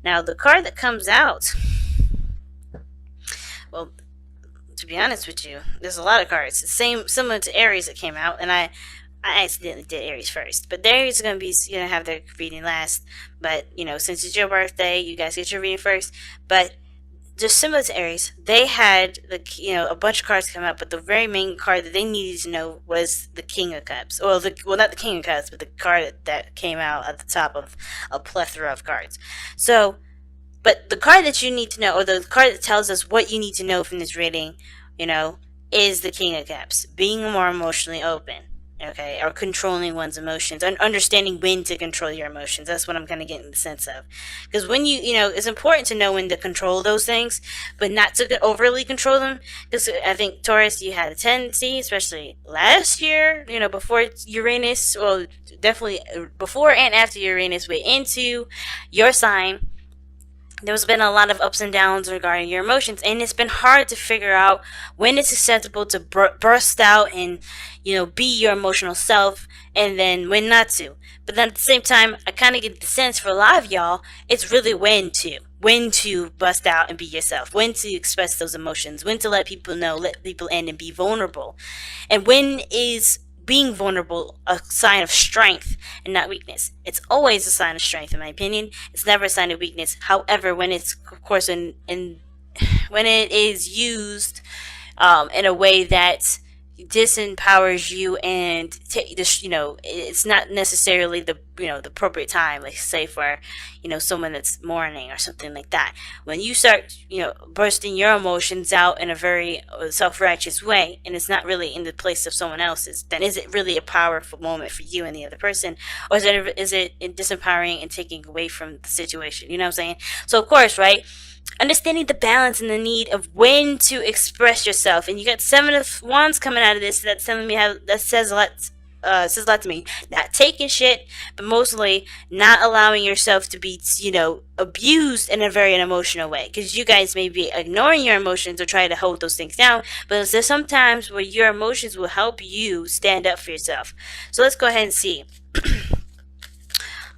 Now, the card that comes out, well, to be honest with you, there's a lot of cards. Similar to Aries that came out, and I accidentally did Aries first. But Aries is gonna have their reading last. But since it's your birthday, you guys get your reading first. But just similar to Aries, they had a bunch of cards come out, but the very main card that they needed to know was the King of Cups. Well, not the King of Cups, but the card that came out at the top of a plethora of cards. So, but the card that you need to know, or the card that tells us what you need to know from this reading, you know, is the King of Cups. Being more emotionally open, okay, or controlling one's emotions, and understanding when to control your emotions. That's what I'm kind of getting the sense of. Because when it's important to know when to control those things, but not to overly control them. Because I think, Taurus, you had a tendency, especially last year, before Uranus, well, definitely before and after Uranus went into your sign, there's been a lot of ups and downs regarding your emotions, and it's been hard to figure out when it's acceptable to burst out and be your emotional self, and then when not to. But then at the same time, I kind of get the sense for a lot of y'all, it's really when to bust out and be yourself, when to express those emotions, when to let people know, let people in, and be vulnerable, and when is being vulnerable a sign of strength and not weakness. It's always a sign of strength, in my opinion. It's never a sign of weakness. However, when it's, of course, when it is used in a way that disempowers you, and it's not necessarily the appropriate time, like say for someone that's mourning or something like that. When you start bursting your emotions out in a very self-righteous way, and it's not really in the place of someone else's, then is it really a powerful moment for you and the other person, or is it disempowering and taking away from the situation? You know what I'm saying? So of course, right, understanding the balance and the need of when to express yourself. And you got Seven of Wands coming out of this. That's telling me that says a lot. Says a lot to me. Not taking shit, but mostly not allowing yourself to be, abused in a very emotional way. Because you guys may be ignoring your emotions or trying to hold those things down, but there's sometimes where your emotions will help you stand up for yourself. So let's go ahead and see.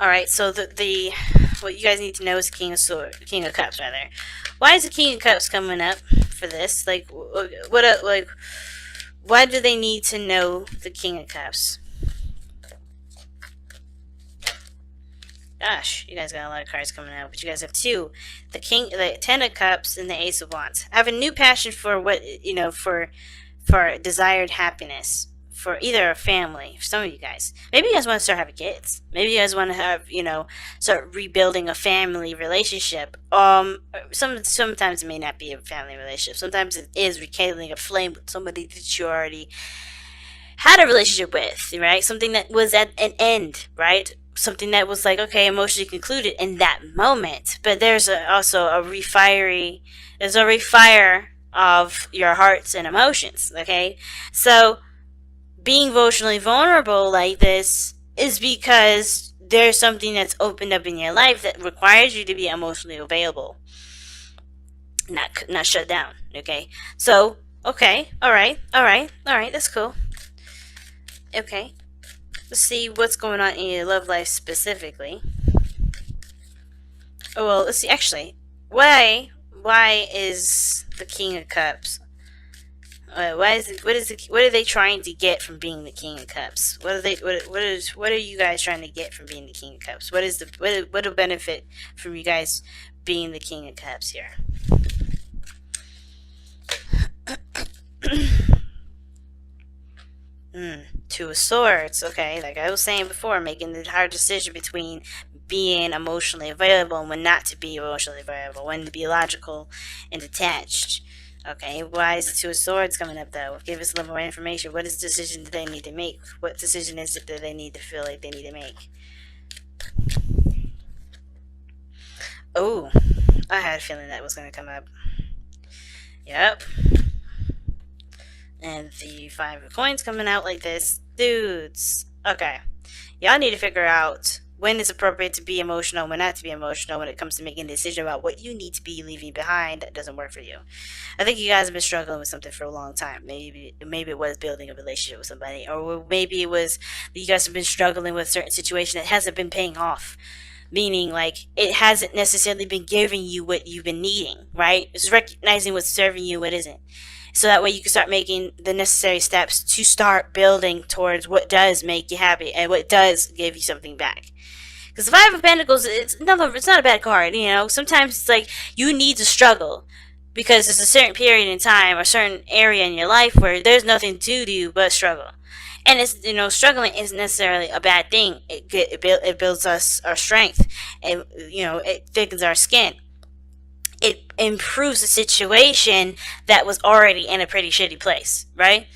All right, so the what you guys need to know is King of Cups, rather. Why is the King of Cups coming up for this? Like, why do they need to know the King of Cups? Gosh, you guys got a lot of cards coming out, but you guys have two: the Ten of Cups, and the Ace of Wands. I have a new passion for for desired happiness. For either a family, for some of you guys. Maybe you guys want to start having kids. Maybe you guys want to have, start rebuilding a family relationship. Sometimes it may not be a family relationship. Sometimes it is rekindling a flame with somebody that you already had a relationship with, right? Something that was at an end, right? Something that was like, okay, emotionally concluded in that moment. But there's also a refire of your hearts and emotions, okay? So being emotionally vulnerable like this is because there's something that's opened up in your life that requires you to be emotionally available, not shut down. Okay, so okay, all right, that's cool. Okay, let's see what's going on in your love life specifically. Oh well, let's see. Actually, why is the King of Cups? What are they trying to get from being the King of Cups? What are you guys trying to get from being the King of Cups? What will benefit from you guys being the King of Cups here? Two of Swords. Okay, like I was saying before, making the hard decision between being emotionally available and when not to be emotionally available, when to be logical and detached. Okay, why is the Two of Swords coming up though? Give us a little more information. What is the decision that they need to make? What decision is it that they need to feel like they need to make? Oh, I had a feeling that was going to come up. Yep. And the Five of Coins coming out like this. Dudes. Okay. Y'all need to figure out when it's appropriate to be emotional, when not to be emotional, when it comes to making a decision about what you need to be leaving behind that doesn't work for you. I think you guys have been struggling with something for a long time. Maybe it was building a relationship with somebody, or maybe it was that you guys have been struggling with a certain situation that hasn't been paying off. meaning like it hasn't necessarily been giving you what you've been needing, right? It's recognizing what's serving you, what isn't. So that way you can start making the necessary steps to start building towards what does make you happy and what does give you something back. Because the Five of Pentacles, it's not a bad card, you know. Sometimes it's like you need to struggle because there's a certain period in time or certain area in your life where there's nothing to do but struggle. And it's, you know, struggling isn't necessarily a bad thing. It builds us our strength, and you know, it thickens our skin. It improves the situation that was already in a pretty shitty place, right?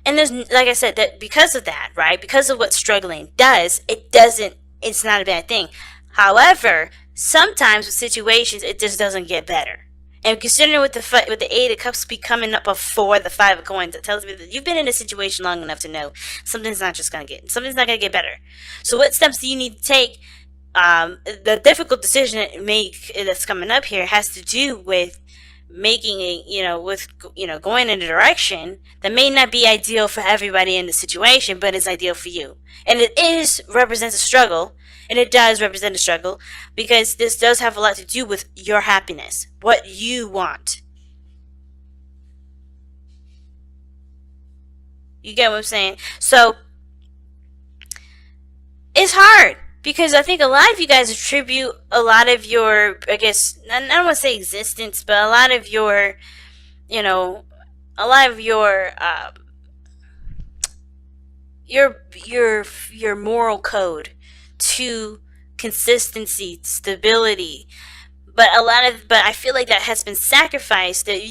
And there's, like I said, that because of that, right? Because of what struggling does, it's not a bad thing. However, sometimes with situations, it just doesn't get better. And considering with the Eight of Cups be coming up before the Five of Coins, it tells me that you've been in a situation long enough to know something's not gonna get better. So what steps do you need to take? The difficult decision to make that's coming up here has to do with making going in a direction that may not be ideal for everybody in the situation, but is ideal for you. And represents a struggle, and it does represent a struggle because this does have a lot to do with your happiness, what you want. You get what I'm saying? So it's hard because I think a lot of you guys attribute a lot of your, I guess, I don't want to say existence, but a lot of your, you know, a lot of your moral code to consistency, stability. But I feel like that has been sacrificed. That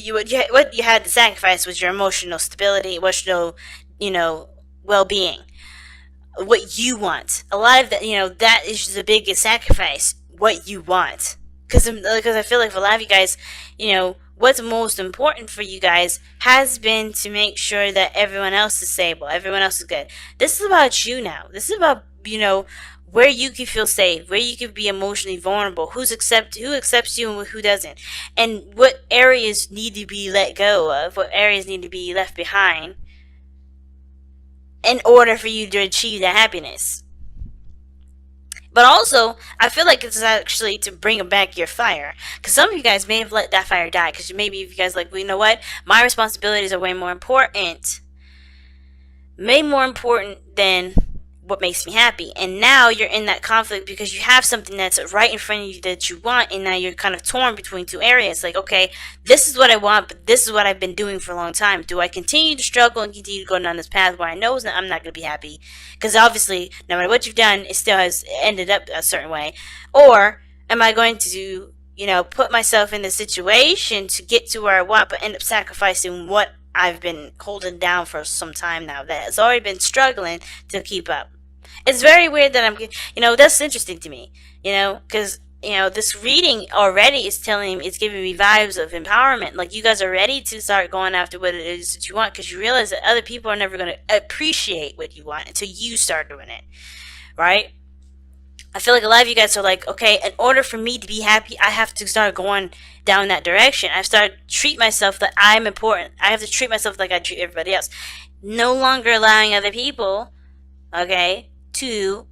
what you had to sacrifice was your emotional stability, emotional, well-being, what you want. A lot of that, that is the biggest sacrifice. What you want, because I feel like for a lot of you guys, what's most important for you guys has been to make sure that everyone else is stable, everyone else is good. This is about you now. This is about, where you can feel safe, where you can be emotionally vulnerable, who accepts you and who doesn't, and what areas need to be let go of, what areas need to be left behind in order for you to achieve that happiness. But also, I feel like it's actually to bring back your fire. Because some of you guys may have let that fire die. Because maybe if you guys like, well, you know what? My responsibilities are way more important. Way more important than what makes me happy. And now you're in that conflict because you have something that's right in front of you that you want. And now you're kind of torn between two areas. Like, okay, this is what I want, but this is what I've been doing for a long time. Do I continue to struggle and continue to go down this path where I know I'm not going to be happy? Because obviously, no matter what you've done, it still has ended up a certain way. Or am I going to, put myself in the situation to get to where I want, but end up sacrificing what I've been holding down for some time now that has already been struggling to keep up? It's very weird that that's interesting to me, because, this reading already is it's giving me vibes of empowerment. Like, you guys are ready to start going after what it is that you want because you realize that other people are never going to appreciate what you want until you start doing it, right? I feel like a lot of you guys are like, okay, in order for me to be happy, I have to start going down that direction. I start to treat myself that I'm important. I have to treat myself like I treat everybody else. No longer allowing other people, okay, to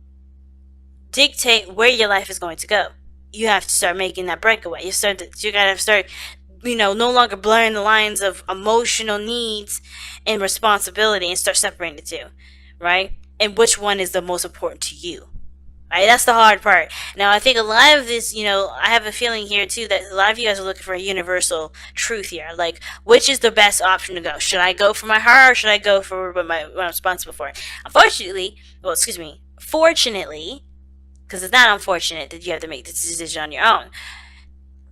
dictate where your life is going to go. You have to start making that breakaway. You gotta start, no longer blurring the lines of emotional needs and responsibility and start separating the two, right? And which one is the most important to you, right? That's the hard part. Now, I think a lot of this, I have a feeling here too that a lot of you guys are looking for a universal truth here. Like, which is the best option to go? Should I go for my heart or should I go for what I'm responsible for? Fortunately, because it's not unfortunate that you have to make this decision on your own.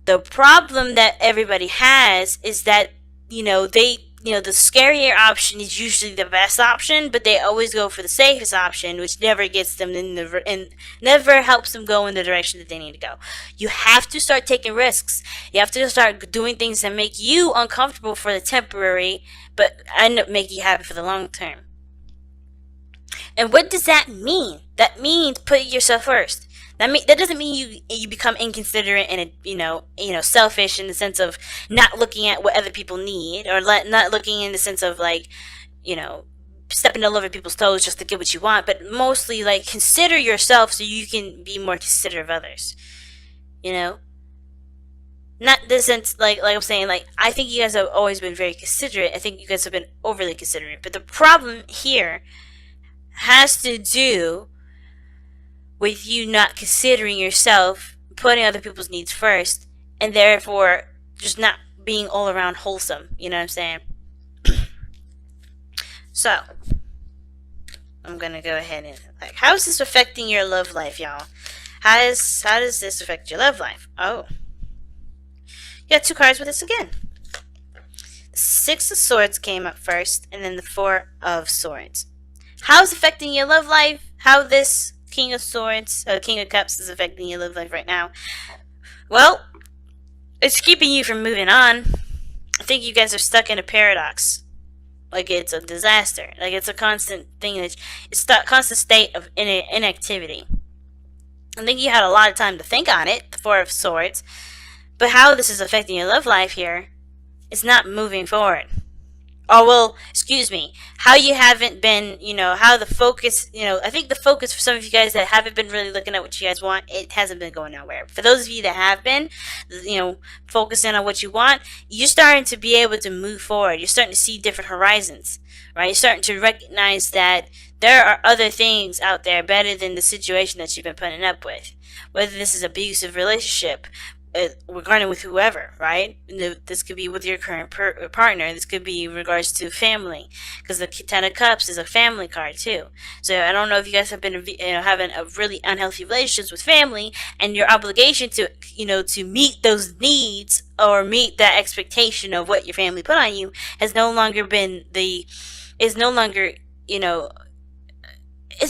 The problem that everybody has is that, the scarier option is usually the best option, but they always go for the safest option, which never gets them and never helps them go in the direction that they need to go. You have to start taking risks. You have to start doing things that make you uncomfortable for the temporary, but end up making you happy for the long term. And what does that mean? That means put yourself first. That doesn't mean you become inconsiderate and selfish in the sense of not looking at what other people need, or not looking in the sense of like, stepping all over people's toes just to get what you want, but mostly like consider yourself so you can be more considerate of others. You know, not this sense like I'm saying, like I think you guys have always been very considerate. I think you guys have been overly considerate, but the problem here has to do with you not considering yourself, putting other people's needs first, and therefore just not being all around wholesome. You know what I'm saying? So I'm gonna go ahead and like, how is this affecting your love life, y'all? How does this affect your love life? Oh, you got 2 cards with us again. The 6 of Swords came up first, and then the 4 of Swords. How is affecting your love life? How this King of Swords, King of Cups is affecting your love life right now? Well, it's keeping you from moving on. I think you guys are stuck in a paradox. Like it's a disaster. Like it's a constant thing. It's a constant state of inactivity. I think you had a lot of time to think on it, the 4 of Swords. But how this is affecting your love life here is not moving forward. Oh, well, excuse me. How you haven't been, how the focus, I think the focus for some of you guys that haven't been really looking at what you guys want, it hasn't been going nowhere. For those of you that have been, focusing on what you want, you're starting to be able to move forward. You're starting to see different horizons, right? You're starting to recognize that there are other things out there better than the situation that you've been putting up with. Whether this is an abusive relationship, regarding with whoever, right? This could be with your current partner. This could be in regards to family, because the 10 of Cups is a family card too. So I don't know if you guys have been having a really unhealthy relationships with family, and your obligation to to meet those needs or meet that expectation of what your family put on you has no longer been it's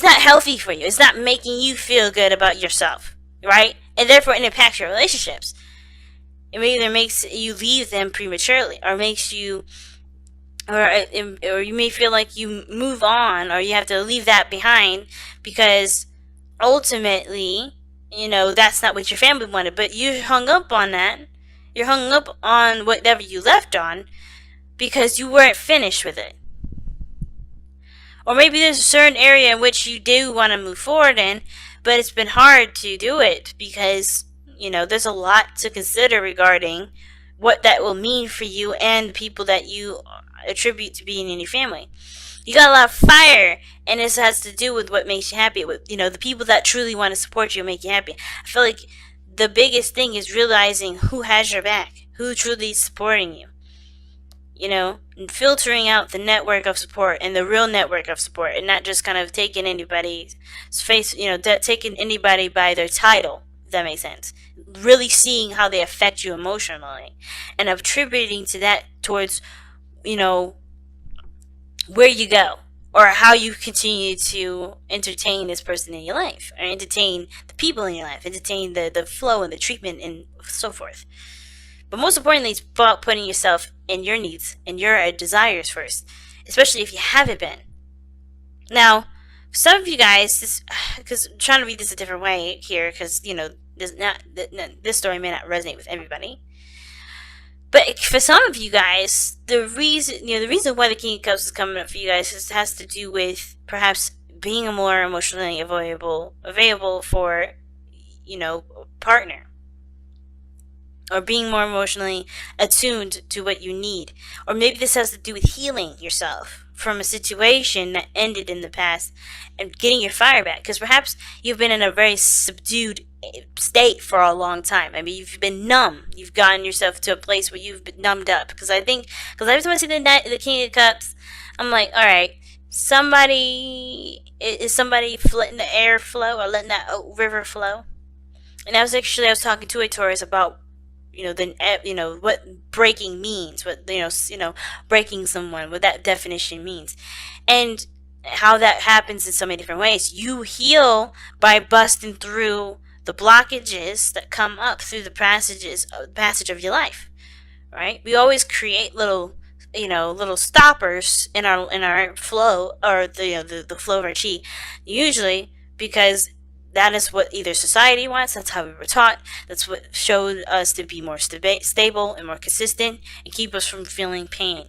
not healthy for you. It's not making you feel good about yourself, right? And therefore it impacts your relationships. It either makes you leave them prematurely, or makes you, or you may feel like you move on, or you have to leave that behind because ultimately, that's not what your family wanted. But you hung up on that. You're hung up on whatever you left on because you weren't finished with it. Or maybe there's a certain area in which you do want to move forward in, but it's been hard to do it because, there's a lot to consider regarding what that will mean for you and the people that you attribute to being in your family. You got a lot of fire, and this has to do with what makes you happy. With, the people that truly want to support you and make you happy. I feel like the biggest thing is realizing who has your back, who truly is supporting you. And filtering out the network of support and the real network of support, and not just kind of taking anybody's face, taking anybody by their title, if that makes sense. Really seeing how they affect you emotionally and attributing to that towards, where you go or how you continue to entertain this person in your life, or entertain the people in your life, entertain the flow and the treatment and so forth. But most importantly, it's about putting yourself and your needs and your desires first, especially if you haven't been. Now, some of you guys, because I'm trying to read this a different way here, because this story may not resonate with everybody. But for some of you guys, the reason why the King of Cups is coming up for you guys has to do with perhaps being more emotionally available for, a partner. Or being more emotionally attuned to what you need. Or maybe this has to do with healing yourself from a situation that ended in the past and getting your fire back. Because perhaps you've been in a very subdued state for a long time. I mean, you've been numb. You've gotten yourself to a place where you've been numbed up. Because every time I see the King of Cups, I'm like, all right, is somebody letting the air flow or letting that river flow? And I was talking to a Taurus about what breaking means, what breaking someone, what that definition means, and how that happens in so many different ways. You heal by busting through the blockages that come up through the passage of your life, right? We always create little stoppers in our flow, or the flow of our chi, usually because that is what either society wants. That's how we were taught. That's what showed us to be more stable and more consistent and keep us from feeling pain.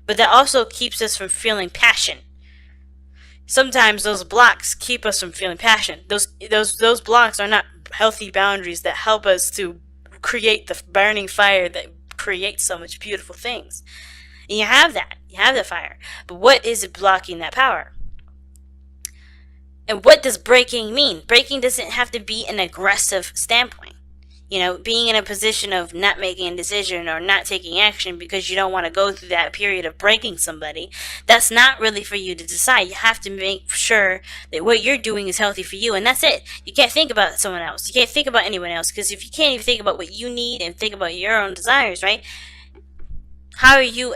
But that also keeps us from feeling passion, sometimes those blocks keep us from feeling passion. Those blocks are not healthy boundaries that help us to create the burning fire that creates so much beautiful things. And you have that. You have the fire. But what is it blocking that power? And what does breaking mean? Breaking doesn't have to be an aggressive standpoint. You know, being in a position of not making a decision or not taking action because you don't want to go through that period of breaking somebody, that's not really for you to decide. You have to make sure that what you're doing is healthy for you, and that's it. You can't think about someone else. You can't think about anyone else, because if you can't even think about what you need and think about your own desires, right? How are you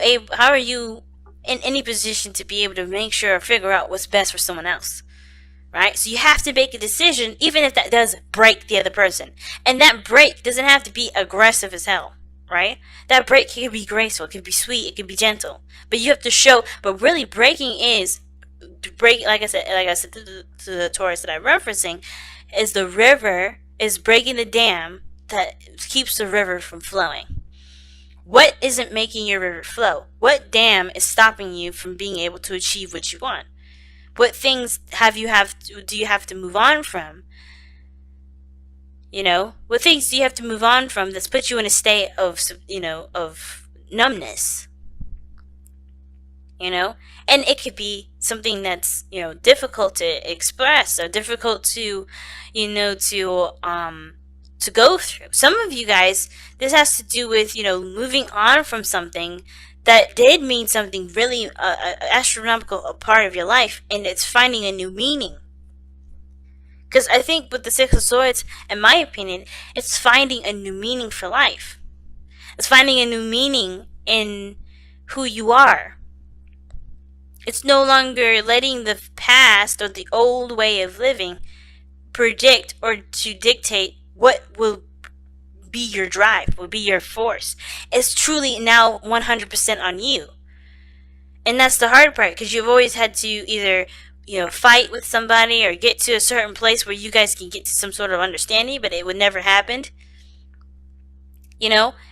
in any position to be able to make sure or figure out what's best for someone else? Right? So you have to make a decision, even if that does break the other person. And that break doesn't have to be aggressive as hell, right? That break can be graceful, it can be sweet, it can be gentle. But you have to show, but really breaking is, like I said to the Taurus that I'm referencing, is the river, is breaking the dam that keeps the river from flowing. What isn't making your river flow? What dam is stopping you from being able to achieve what you want? What things do you have to move on from? You know, what things do you have to move on from that's put you in a state of, of numbness? You know, and it could be something that's, difficult to express or difficult to, to go through. Some of you guys, this has to do with, moving on from something that did mean something really astronomical a part of your life, and it's finding a new meaning. Because I think with the Six of Swords, in my opinion, it's finding a new meaning for life. It's finding a new meaning in who you are. It's no longer letting the past or the old way of living predict or to dictate what will be your drive, will be your force. It's truly now 100% on you. And that's the hard part, because you've always had to either, fight with somebody or get to a certain place where you guys can get to some sort of understanding, but it would never happen.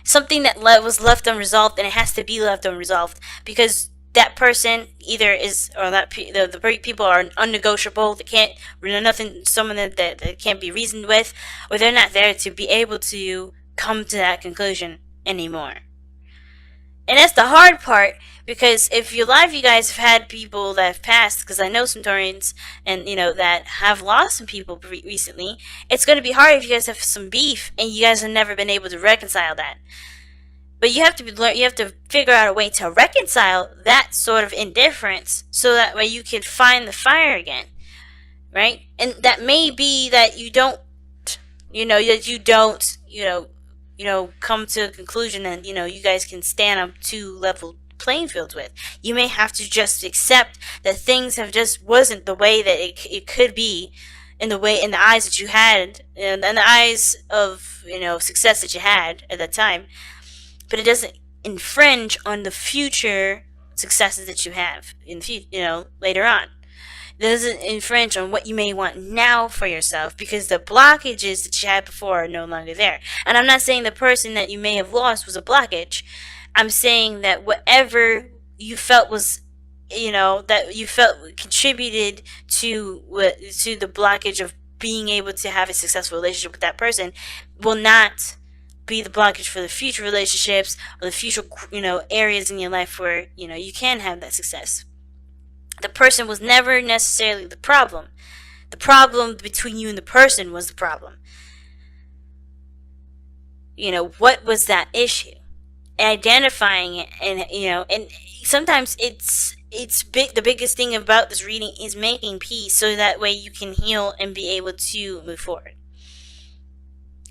Something that was left unresolved, and it has to be left unresolved because that person either is, or the people are unnegotiable. They can't, nothing, someone that can't be reasoned with, or they're not there to be able to come to that conclusion anymore. And that's the hard part, because if you guys have had people that have passed, because I know some Taurians and that have lost some people recently, it's going to be hard if you guys have some beef and you guys have never been able to reconcile that. But you have to figure out a way to reconcile that sort of indifference, so that way you can find the fire again, right? And that may be that you don't, come to a conclusion and you guys can stand up two level playing fields with. You may have to just accept that things have just wasn't the way that it could be, in the eyes that you had, and the eyes of success that you had at that time. But it doesn't infringe on the future successes that you have in the future, later on. It doesn't infringe on what you may want now for yourself, because the blockages that you had before are no longer there. And I'm not saying the person that you may have lost was a blockage. I'm saying that whatever you felt was, that you felt contributed to the blockage of being able to have a successful relationship with that person will not be the blockage for the future relationships or the future areas in your life where you can have that success. The person was never necessarily the problem. The problem between you and the person was the problem. What was that issue? Identifying it, and sometimes it's big. The biggest thing about this reading is making peace, so that way you can heal and be able to move forward.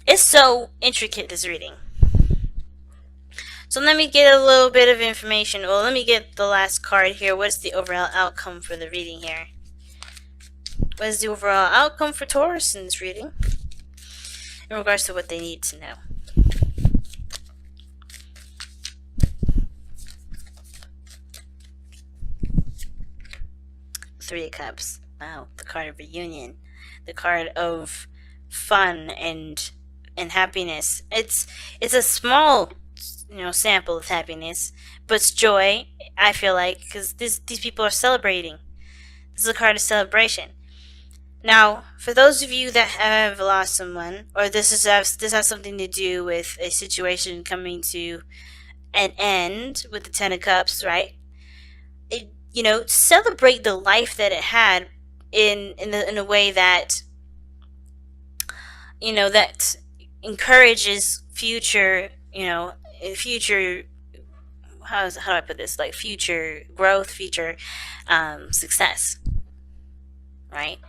It's so intricate, this reading. So let me get a little bit of information. Well, let me get the last card here. What's the overall outcome for the reading here? What is the overall outcome for Taurus in this reading, in regards to what they need to know? Three of Cups. Wow, the card of reunion. The card of fun and happiness. It's a small sample of happiness, but it's joy, I feel like, because these people are celebrating. This is a card of celebration. Now, for those of you that have lost someone, or this has something to do with a situation coming to an end with the Ten of Cups, right? Celebrate the life that it had in a way that that encourages future, future, how do I put this, like future growth, future success, right?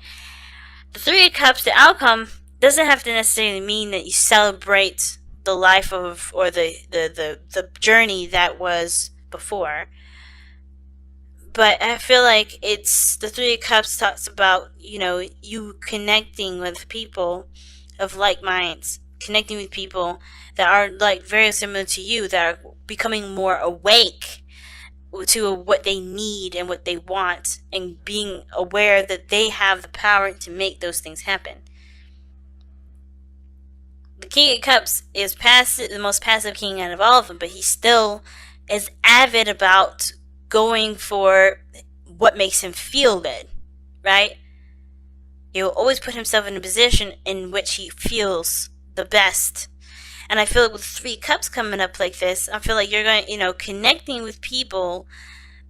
The Three of Cups, the outcome doesn't have to necessarily mean that you celebrate the life of, or the journey that was before. But I feel like it's the Three of Cups talks about, you connecting with people of like minds, connecting with people that are like very similar to you, that are becoming more awake to what they need and what they want, and being aware that they have the power to make those things happen. The King of Cups is the most passive king out of all of them, but he still is avid about going for what makes him feel good, right? He'll always put himself in a position in which he feels the best. And I feel like with Three Cups coming up like this, I feel like you're going, connecting with people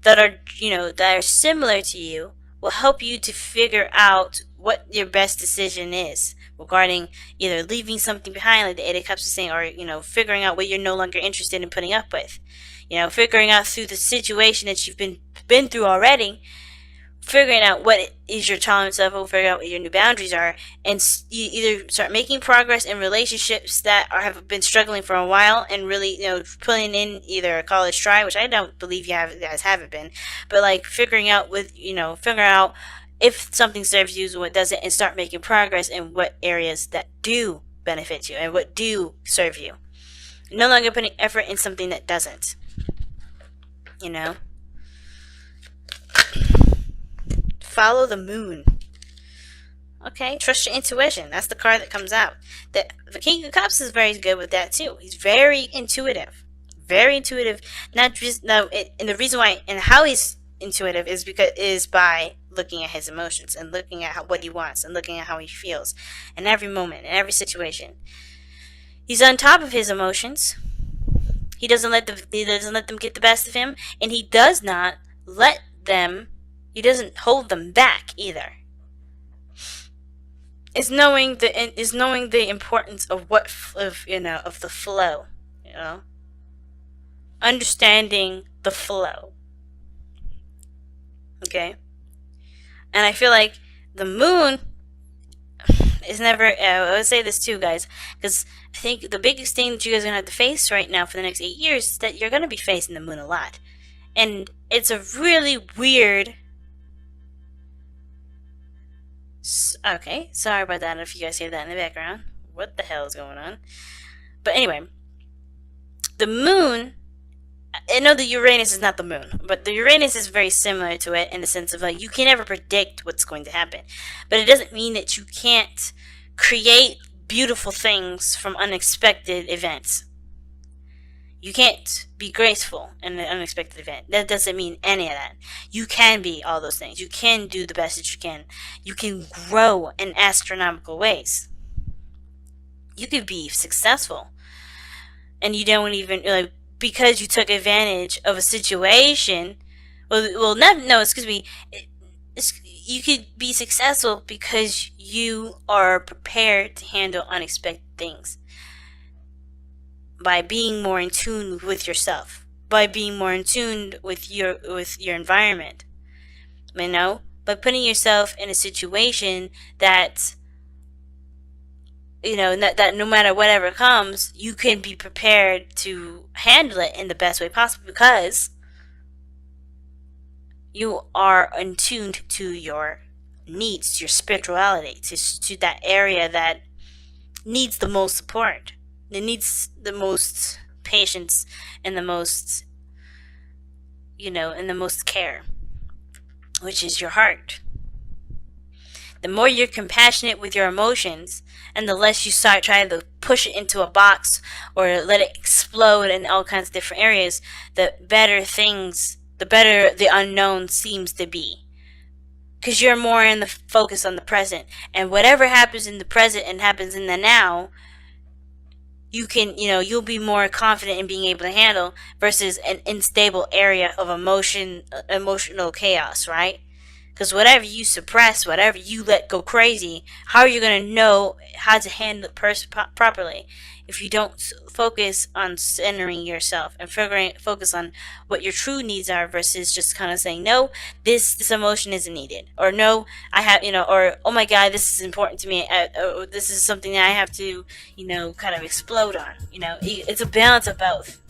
that are similar to you will help you to figure out what your best decision is regarding either leaving something behind, like the Eight of Cups is saying, or, figuring out what you're no longer interested in putting up with. Figuring out through the situation that you've been through already, figuring out what is your tolerance level, figuring out what your new boundaries are, and you either start making progress in relationships that have been struggling for a while, and really, putting in either a college try, which I don't believe you guys haven't been, but like figuring out if something serves you and what doesn't, and start making progress in what areas that do benefit you and what do serve you. No longer putting effort in something that doesn't. Follow the moon. Okay, trust your intuition. That's the card that comes out. The King of Cups is very good with that too. He's very intuitive. Very intuitive. Not just and the reason why and how he's intuitive is by looking at his emotions and looking at what he wants and looking at how he feels in every moment, in every situation. He's on top of his emotions. He doesn't let them get the best of him, and he does not let them. He doesn't hold them back either. It's knowing the importance of of the flow. Understanding the flow. Okay. And I feel like the moon is never. I would say this too, guys, because I think the biggest thing that you guys are gonna have to face right now for the next 8 years is that you're gonna be facing the moon a lot, and it's a really weird. Okay, sorry about that if you guys hear that in the background. What the hell is going on? But anyway, the moon, I know the Uranus is not the moon, but the Uranus is very similar to it in the sense of like you can never predict what's going to happen. But it doesn't mean that you can't create beautiful things from unexpected events. You can't be graceful in an unexpected event. That doesn't mean any of that. You can be all those things. You can do the best that you can. You can grow in astronomical ways. You could be successful. And you don't even, because you took advantage of a situation. You could be successful because you are prepared to handle unexpected things. By being more in tune with yourself, by being more in tune with your environment, by putting yourself in a situation that that no matter whatever comes, you can be prepared to handle it in the best way possible because you are in tune to your needs, to your spirituality, to that area that needs the most support. It needs the most patience and the most, and the most care, which is your heart. The more you're compassionate with your emotions and the less you start trying to push it into a box or let it explode in all kinds of different areas, the better the unknown seems to be. because you're more in the focus on the present, and whatever happens in the present and happens in the now, you can, you'll be more confident in being able to handle versus an unstable area of emotional chaos, right? Because whatever you suppress, whatever you let go crazy, how are you going to know how to handle it properly if you don't focus on centering yourself and focus on what your true needs are versus just kind of saying, no, this emotion isn't needed, or no, I have, or oh my god, this is important to me, or this is something that I have to, kind of explode on. It's a balance of both.